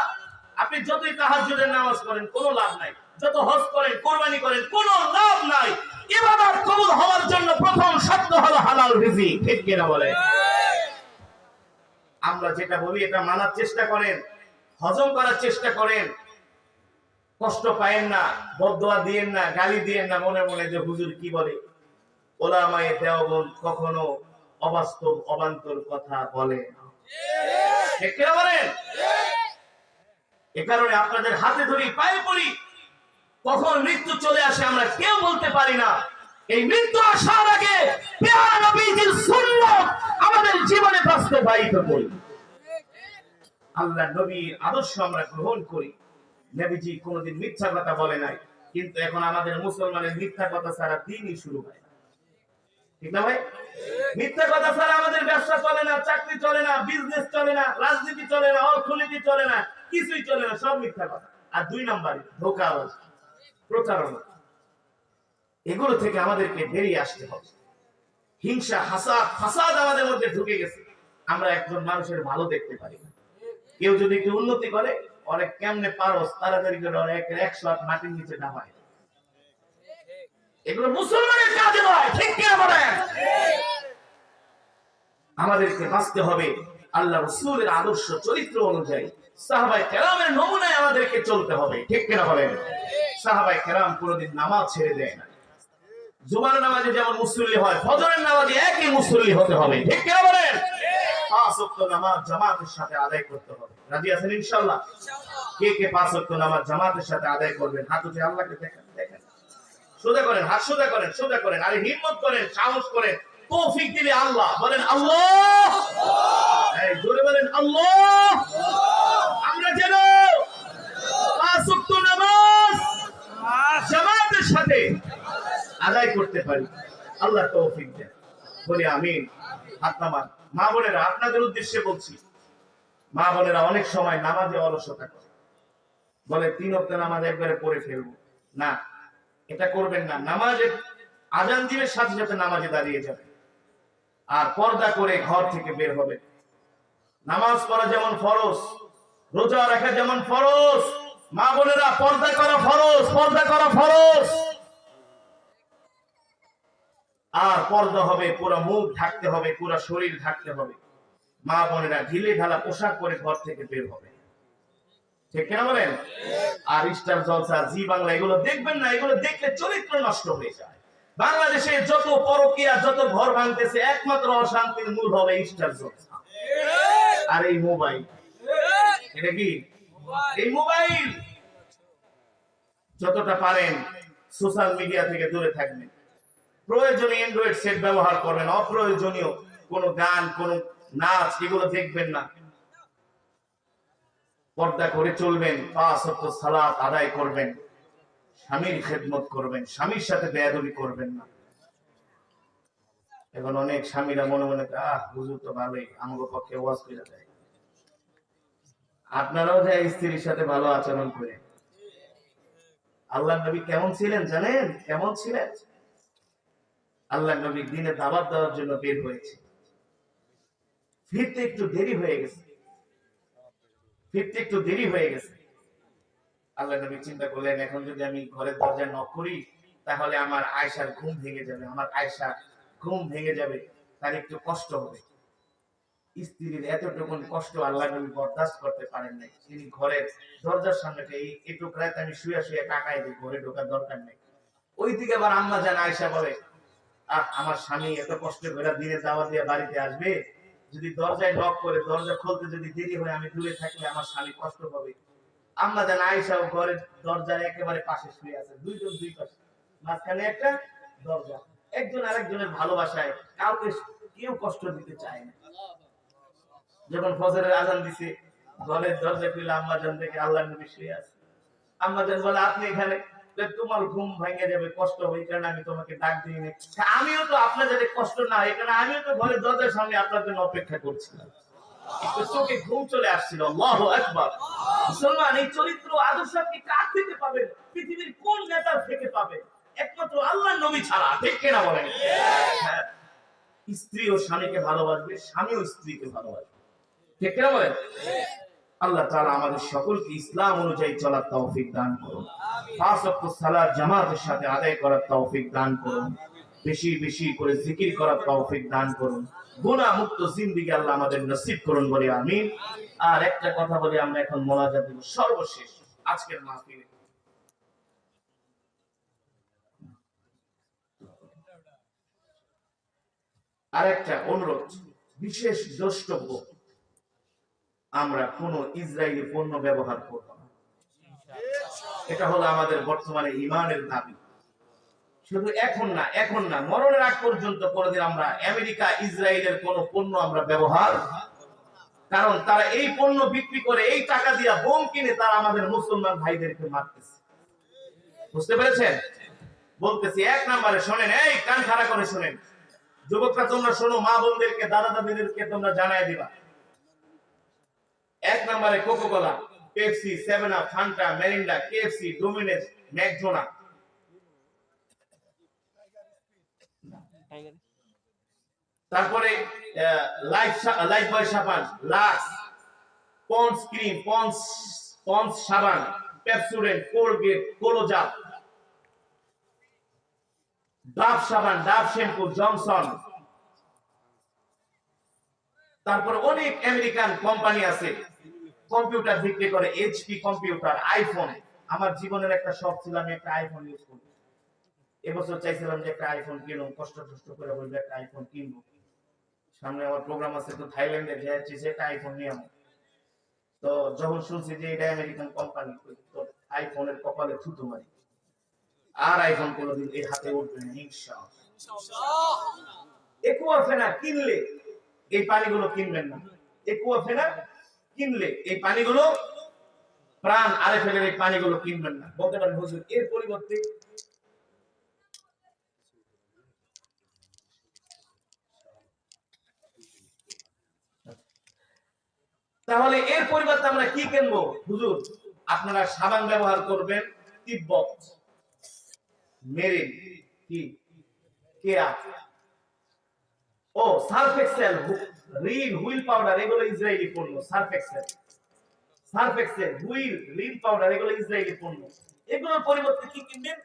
আপনি যতই তাহাজ্জুদের নামাজ করেন কোনো লাভ নাই, যত হজ করেন, কুরবানি করেন, কোনো লাভ নাই। ইবাদত কবুল হওয়ার জন্য প্রথম শর্ত হলো হালাল রিজিক। ঠিক কিনা বলেন? আমরা যেটা বলি এটা মানার চেষ্টা করেন, হজম করার চেষ্টা করেন, কষ্ট পায়েন না, বদদোয়া দিয়েন না, গালি দিয়েন না মনে মনে যে হুজুর কি বলে। ওলামায়ে দেওবন্দ কখনো অবাস্তব অবান্তর কথা বলে না। ঠিক কিনা বলেন? এ কারণে আপনাদের হাতে ধরি, পায়ে পড়ি, কখন মৃত্যু চলে আসে আমরা কেউ বলতে পারি না। এই মৃত্যু আসার আগে প্যারা নবীজির সুন্নাত আমাদের জীবনে বাস্তবায়িত করি, আল্লাহ নবীর আদর্শ আমরা গ্রহণ করি। নবীজি কোনোদিন মিথ্যা কথা বলে নাই, কিন্তু এখন আমাদের মুসলমানের মিথ্যা কথা ছাড়া দিনই শুরু হয় না। ঠিক না ভাই? মিথ্যা কথা ছাড়া আমাদের ব্যবসা চলে না, চাকরি চলে না, বিজনেস চলে না, রাজনীতি চলে না, অর্থনীতি চলে না, কিছুই চলে না, সব মিথ্যা কথা। আর দুই নম্বরে ধোঁকাবাজ, প্রতারণা। এগুলো থেকে আমাদেরকে বেরিয়ে আসতে হবে। হিংসা, হাসাদ, ফাসাদ আমাদের মধ্যে ঢুকে গেছে। আমরা একজন মানুষের ভালো দেখতে পারি না। কেউ যদি একটু উন্নতি করে, অনেক কেমনে পারস তাড়াতাড়ি করে অনেক 100 হাত মাটির নিচে নামায়। এগুলো মুসলমানের কাজে নয়। ঠিক কিনা বলেন? আমাদেরকে বাঁচতে হবে আল্লাহ রাসূলের আদর্শ চরিত্র অনুযায়ী, সাহাবায়ে কেরামের নমুনায় আমাদেরকে চলতে হবে। ঠিক কিনা বলেন? সাহাবায়ে কেরাম কোনদিন নামাজ ছেড়ে দেয় না। জুমার নামাজে যেমন মুসল্লি হয়, ফজরের নামাজে একই মুসল্লি হতে হবে। ঠিক কিনা বলেন? 5 ওয়াক্ত নামাজ জামাতের সাথে আদায় করতে হবে। রাজি আছেন ইনশাআল্লাহ? কে কে 5 ওয়াক্ত নামাজ জামাতের সাথে আদায় করবেন? হাত উঠে আল্লাহকে দেখেন, দেখেন। সোজা করেন, হাত সোজা করেন, সোজা করেন। আরে হিম্মত করেন, সাহস করেন। তৌফিক দিবে আল্লাহ। বলেন আল্লাহ। এই জোরে বলেন আল্লাহ। আমরা যেন 5 ওয়াক্ত নামাজ জামাতের সাথে আদায় করতে পারি। আল্লাহ তৌফিক দেন। বলি আমিন। হাত নামান। মা বোনেরা, আপনাদের উদ্দেশ্যে বলছি, মা বোনেরা অনেক সময় নামাজে অলসতা করে, বলে 3 ওয়াক্ত নামাজ একবারে পড়ে ফেলবো। না, এটা করবেন না। নামাজে আজান দিবে সাথে সাথে নামাজে দাঁড়িয়ে যাবে, আর পর্দা করে ঘর থেকে বের হবে। নামাজ পড়া যেমন ফরজ, রোজা রাখা যেমন ফরজ, মা বোনেরা পর্দা করা ফরজ, পর্দা করা ফরজ। আর পর্দা হবে, পুরো মুখ ঢাকতে হবে, পুরো শরীর ঢাকতে হবে। মা বোনেরা ঢিলে ঢালা পোশাক পরে ঘর থেকে বের হবে। ঠিক কিনা বলেন? আর স্টার জলসা, জি বাংলা এগুলো দেখবেন না। এগুলো দেখলে চরিত্র নষ্ট হয়ে যায়। বাংলাদেশে যত পরকীয়া, যত ঘর ভাঙতেছে, একমাত্র অশান্তির মূল হবে স্টার জলসা আর এই মোবাইল। এটা কি? এই মোবাইল। যতটা পারেন সোশ্যাল মিডিয়া থেকে দূরে থাকবেন। প্রয়োজনীয় অ্যান্ড্রয়েড সেট ব্যবহার করবেন, অপ্রয়োজনীয় কোনো গান, কোনো নাচ এগুলো দেখবেন না। পর্দা করে চলবেন, 5 ওয়াক্ত সালাত আদায় করবেন, স্বামীর খেদমত করবেন, স্বামীর সাথে বেয়াদবি করবেন না। এখন অনেক স্বামীরা মনে মনে হুজুর তো ভালোই, আমাদের পক্ষে ওয়াজ করে দেয়। আপনারাও যে স্ত্রীর সাথে ভালো আচরণ করে। আল্লাহর নবী কেমন ছিলেন জানেন? কেমন ছিলেন? আল্লাহর নবী দিনে দাওয়াত দেওয়ার জন্য বের হয়েছে, ফিরতে একটু দেরি হয়ে গেছে, ফিরতে একটু দেরি হয়ে গেছে। আল্লাহর নবী চিন্তা করলেন, এখন যদি আমি ঘরের দরজা নক করি তাহলে আমার আয়েশার ঘুম ভেঙে যাবে, আমার আয়েশা ঘুম ভেঙে যাবে, তার একটু কষ্ট হবে। স্ত্রীর এতটুকু কষ্ট আল্লাহ নবী বরদাস্ত করতে পারেন নাই। তিনি ঘরের দরজার সামনে একটু রাতে আমি শুয়ে শুয়ে টাকায় দিই, ঘরে ঢোকার দরকার নেই। ওই দিকে আবার আম্মা জান আয়েশা বলে, আমার স্বামী এত কষ্ট করে দিনে দাওয়াত দিয়ে বাড়িতে আসবে, যদি দরজায় নক করে দরজা খুলতে যদি দেরি হয়, আমি দূরে থাকলে আমার স্বামী কষ্ট পাবে। আম্মা জান আয়েশা ঘরের দরজার একেবারে পাশে শুয়ে আছে, দুইজন দুই পাশে, মাঝখানে একটা দরজা। একজন আরেকজনের ভালোবাসায় কাউকে কেউ কষ্ট দিতে চায় না। যখন ফজরের আজান দিছে, ঘরের দরজা খুলে আম্মা জান দেখে আল্লাহর নবী শুয়ে আছে। আম্মা জান বলে, আপনি এখানে? তোমার ঘুম ভেঙে যাবে, কষ্ট হয়, এই কারণে আমি তোমাকে ডাক দিই নাই। আমিও তো আপনার যাতে কষ্ট না হয়, কারণ আমিও তো ঘরের দরজার সামনে আপনার জন্য অপেক্ষা করছিলাম। একটু চোখে ঘুম চলে আসছিল। আল্লাহু আকবার। মুসলমান, এই চরিত্র আদর্শ আপনি কার থেকে পাবেন? পৃথিবীর কোন নেতার থেকে পাবেন? একমাত্র আল্লাহর নবী ছাড়া। ঠিক কিনা বলেন? হ্যাঁ, স্ত্রী ও স্বামীকে ভালোবাসবে, স্বামী ও স্ত্রীকে ভালোবাসবে। ঠিক কিনা বলেন? আল্লাহ তাআলা আমাদের সকলকে ইসলাম অনুযায়ী চলার তৌফিক দান করুন। পাঁচ ওয়াক্ত সালাত জামাতের সাথে আদায় করার তৌফিক দান করুন। বেশি বেশি করে জিকির করার তৌফিক দান করুন। গুনাহ মুক্ত জিন্দেগি আল্লাহ আমাদের নসিব করুন বলে আমিন। আর একটা কথা বলি, আমরা এখন মোনাজাত দেব সর্বশেষ আজকের মাহফিলে। আরেকটা অনুরোধ, বিশেষ দ্রষ্টব্য, আমরা কোন ইসরায়েলি পণ্য ব্যবহার করব না। এটা হলো আমাদের বর্তমানে ঈমানের দাবি। শুধু এখন না, মরণের আগ পর্যন্ত কোনদিন আমরা আমেরিকা ইসরায়েলের কোন পণ্য আমরা ব্যবহার, কারণ তারা এই পণ্য বিক্রি করে এই টাকা দিয়ে বোম কিনে তারা আমাদের মুসলমান ভাইদেরকে মারতেছে। বুঝতে পেরেছেন? বলতেছি, এক নম্বরে শোনেন, এই কান খাড়া করে শোনেন, যুবকরা তোমরা শোনো, মা বোনদেরকে দাদা দাদিদেরকে তোমরা জানায় দিবা। এক নম্বরে Coca Cola, Pepsi, 7 Up, Fanta, Mirinda, KFC, Domino's, McDonald. তারপরে লাইফ বয় সাবান, লাক্স, পন্ডস ক্রিম, পন্ডস সাবান, পেপসোডেন্ট, কোলগেট, কোলোজাপ, ডাভ সাবান, ডাভ শ্যাম্পু, জনসন। তারপরে অনেক আমেরিকান কোম্পানি আছে, কম্পিউটার বিক্রি করে, এইচপি কম্পিউটার, আইফোন। আমার জীবনের একটা শখ ছিল, আমি একটা আইফোন ইউজ করি। এবছর চাইছিলাম যে একটা আইফোন কিনুম, কষ্ট করে বলবো একটা আইফোন কিনবো। সামনে আমার প্রোগ্রাম আছে, তো থাইল্যান্ডে যাচ্ছি, একটা আইফোন নিয়ে আমার। তো যখন শুনছি যে এটা আমেরিকান কোম্পানি, তো আইফোনের কপালে থুতু মারি, আর আইফোন কোনোদিন এই হাতে উঠবে না ইনশাআল্লাহ। একুয়াফেনা কিনলে এই পানিগুলো কিনবেন না। একুয়াফেনা কিনলে এই পানিগুলো, প্রাণ আরএফএল এর এই পানিগুলো কিনবেন না। বলতে পারেন, হুজুর এর পরিবর্তে তাহলে এর পরিবর্তে আমরা কি কিনবো? হুজুর আপনারা সাবান ব্যবহার করবেন, তিব্বত, মেরিন, কি কেয়া, ও Surf Excel, Rin, Wheel powder, এগুলো ইসরায়েলি পণ্য। Surf Excel, Wheel, Rin powder, এগুলো ইসরায়েলি পণ্য। এগুলোর পরিবর্তে কি কিনবেন?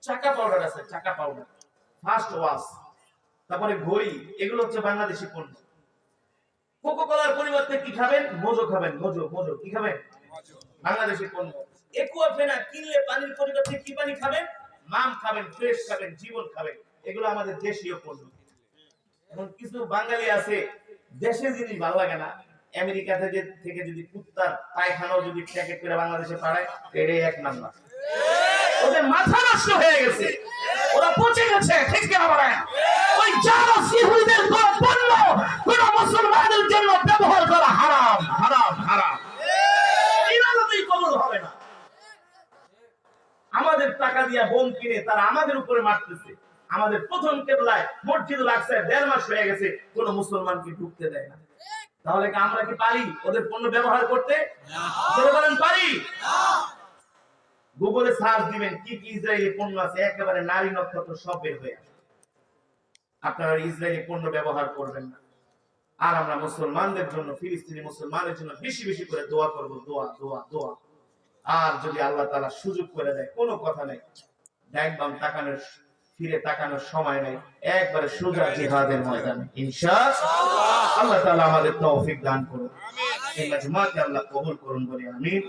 চাকা পাউডার আছে, চাকা পাউডার, ফার্স্ট ওয়াশ, তারপরে ঘড়ি, এগুলো হচ্ছে বাংলাদেশি পণ্য। কোকা-কোলার পরিবর্তে কি খাবেন? মোজো খাবেন। মোজো কি খাবেন? বাংলাদেশি পণ্য। একুয়াফেনা কিনলে পানির পরিবর্তে কি পানি খাবেন? মাম খাবেন, ফ্রেশ খাবেন, জীবন খাবেন। এগুলো আমাদের দেশীয় পণ্য। এখন কিছু বাঙালি আছে, দেশে জিনিস ভালো লাগে না, আমেরিকা থেকে যদি কুত্তার পায়খানাও যদি প্যাকেট করে বাংলাদেশে পাঠায়, এটাই এক নাম্বার। ওদের মাথা নষ্ট হয়ে গেছে, ওরা পচে গেছে। ঠিক কিনা বলেন? ওই জারস ইহুদিদের কোন পণ্য কোন মুসলমানের জন্য ব্যবহার করা হারাম, হারাম, হারাম। ইবাদতই কবুল হবে না। আমাদের টাকা দিয়া বোম কিনে তারা আমাদের উপরে মারতেছে। আমাদের প্রথম কেবলায় মসজিদুল আকসায় 1.5 মাস হয়ে গেছে, কোন মুসলমানকে ঢুকতে দেয় না। তাহলে কি আমরা কি পারি ওদের পণ্য ব্যবহার করতে? বলেন পারি? গুগলে সার্চ দিবেন কি কি ইসরায়েলি পণ্য আছে, একেবারে নারী নক্ষত্র সব বের হয়ে আসবে। আপনারা ইসরায়েলি পণ্য ব্যবহার করবেন না। আর আমরা মুসলমানদের জন্য, ফিলিস্তিনি মুসলমানদের জন্য বেশি বেশি করে দোয়া করব। দোয়া দোয়া দোয়া। আর যদি আল্লাহ তাআলা সুযোগ করে দেয়, কোনো কথা নাই, ডাইন বাম তাকানোর ফিরে তাকানোর সময় নেই, একবারে সোজা জিহাদের ময়দানে ইনশাআল্লাহ। আল্লাহ তাআলা আমাদের তৌফিক দান করুন, এই মাজমাকে আল্লাহ কবুল করুন বলি আমিন।